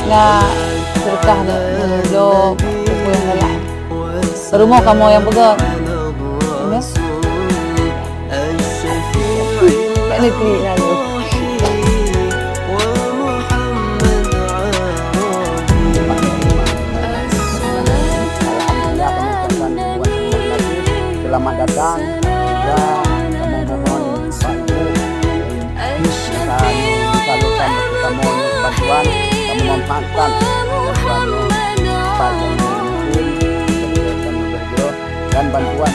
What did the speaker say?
na berkah menuju buku yang lain. Rumah kamu yang pegang. Yes. Ini pilih lagu. Selamat datang juga kamu mohon bantu salurkan kita mohon bantuan kamu memanfaatkan bantuan baik yang mungkin dan bantuan